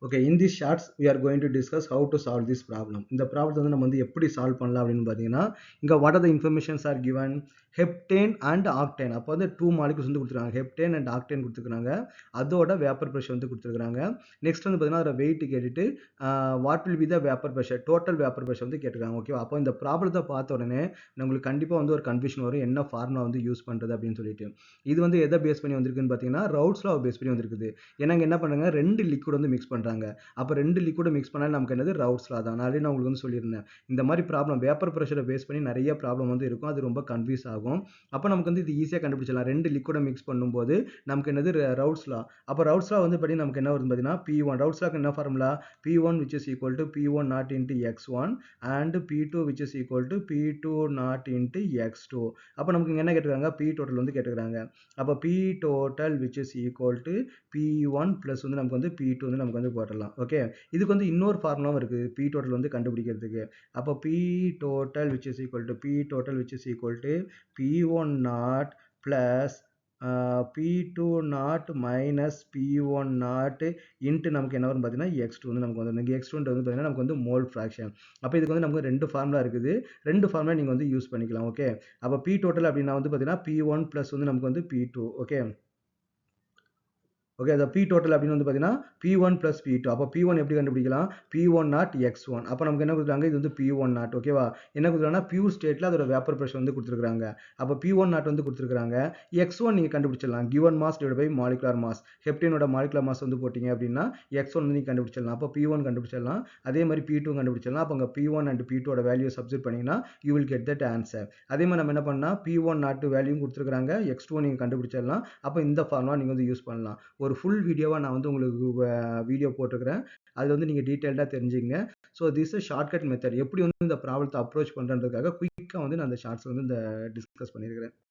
Okay, in these charts we are going to discuss how to solve this problem. இந்த ப்ராப்ளத்தை வந்து நம்ம வந்து எப்படி சால்வ் பண்ணலாம் அப்படின்னு பார்த்தீங்கன்னா, இங்கே what are the informations are given, heptane and octane. அப்போ வந்து 2 மாலிகுல்ஸ் வந்து கொடுத்துருக்காங்க, ஹெப்டேன் அண்ட் ஆக்டேன் கொடுத்துருக்காங்க, அதோட வேப்பர் ப்ரெஷர் வந்து கொடுத்துருக்காங்க. நெக்ஸ்ட் வந்து பார்த்தீங்கன்னா அதோட வெயிட் கேட்டுட்டு what will be the vapour pressure, total vapour pressure வந்து கேட்டிருக்காங்க. ஓகேவா? அப்போ இந்த ப்ராப்ளத்தை பார்த்த உடனே நம்மளுக்கு கண்டிப்பாக வந்து ஒரு கன்ஃபியூஷன் வரும், என்ன ஃபார்முலா வந்து யூஸ் பண்ணுறது அப்படின்னு சொல்லிட்டு. இது வந்து எதை பேஸ் பண்ணி வந்திருக்குன்னு பார்த்தீங்கன்னா ரவுல்ட்ஸ் லா பேஸ் பண்ணி வந்திருக்குது. ஏன்னா இங்கே என்ன பண்ணுங்க, 2 லிக்விட் வந்து மிக்ஸ் பண்ணுறாங்க. அப்போ 2 லிக்விட் மிக்ஸ் பண்ணால் நமக்கு என்னது ரவுல்ட்ஸ் லா தான். நான் உங்களுக்கு வந்து சொல்லியிருந்தேன், இந்த மாதிரி ப்ராப்ளம் வேப்பர் ப்ரெஷரை பேஸ் பண்ணி நிறைய ப்ராப்ளம் வந்து இருக்கும், அது ரொம்ப கன்ஃபியூஸ் ஆகும். அப்போ நமக்கு வந்து இது ஈஸியாக கண்டுபிடிச்சலாம். 2 லிக்விட மிக்ஸ் பண்ணும்போது நமக்கு என்னது ரவுல்ட்ஸ் லா. அப்போ ரவுல்ட்ஸ் லா வந்து படி நமக்கு என்ன வருது பார்த்தீங்கன்னா P1. ரவுல்ட்ஸ் லாக்கு என்ன formula? P1 which is equal to P1 not into X1 and P2 which is equal to P2 not into X2. அப்போ நமக்கு இங்கே என்ன கேட்டிருக்காங்க, P total வந்து கேட்டிருக்காங்க. அப்போ P total which is equal to P1 plus வந்து நமக்கு வந்து P2 வந்து நமக்கு வந்து போட்டுடலாம். ஓகே, இதுக்கு வந்து இன்னொரு ஃபார்முலாவும் இருக்குது P total வந்து கண்டுபிடிக்கிறதுக்கு. அப்போ P total which is equal to P1 naught plus P2 naught minus P1 naught into நமக்கு என்ன வரும் பார்த்தீங்கன்னா X2 வந்து நமக்கு வந்து X2 வந்து பார்த்தீங்கன்னா நமக்கு வந்து மோல் ஃப்ராக்ஷன். அப்போ இதுக்கு வந்து நமக்கு 2 ஃபார்முலா இருக்குது, 2 ஃபார்முலா நீங்கள் வந்து யூஸ் பண்ணிக்கலாம். ஓகே, அப்போ P total அப்படின்னா வந்து பார்த்தீங்கன்னா P1 plus வந்து நமக்கு வந்து P2. ஓகே, ஓகே, அந்த P total அப்படின்னு வந்து பார்த்தீங்கன்னா P1 plus P2. அப்போ P1 எப்படி கண்டுபிடிக்கலாம்? P1 not X1. அப்போ நமக்கு என்ன கொடுக்குறாங்க, இது வந்து P1 நாட். ஓகேவா? என்ன கொடுக்குறாங்கன்னா பியூர் ஸ்டேட்டில் அதோட வேப்பர் ப்ரெஷர் வந்து கொடுத்துருக்காங்க. அப்போ P1 நாட் வந்து கொடுத்துருக்காங்க. X1 நீங்கள் கண்டுபிடிச்சிடலாம், given mass divide by molecular mass. ஹெப்டேனோட மாலிகுலர் மாஸ் வந்து போட்டிங்க அப்படின்னா X1 வந்து நீங்கள் கண்டுபிடிச்சிடலாம். அப்போ P1 கண்டுபிடிச்சிடலாம், அதே மாதிரி P2 கண்டுபிடிச்சிடலாம். அப்போ அங்கே P1 and P2 value substitute பண்ணிங்கன்னா you will get that answer. அதே மாதிரி நம்ம என்ன பண்ணால் P1 நாட் வேல்யூ கொடுத்துருக்காங்க, X2 நீங்கள் கண்டுபிடிச்சிடலாம். அப்போ இந்த ஃபார்முலா நீங்கள் வந்து யூஸ் பண்ணலாம். ஒரு ஃபுல் வீடியோவாக நான் வந்து உங்களுக்கு வீடியோ போட்டுக்கிறேன், அது வந்து நீங்கள் டீட்டெயில்டாக தெரிஞ்சுங்க. So this is shortcut method, எப்படி வந்து இந்த ப்ராப்ளத்தை அப்ரோச் பண்ணுறதுக்காக குயிக்காக வந்து நான் அந்த ஷார்ட்ஸ் வந்து இந்த டிஸ்கஸ் பண்ணியிருக்கிறேன்.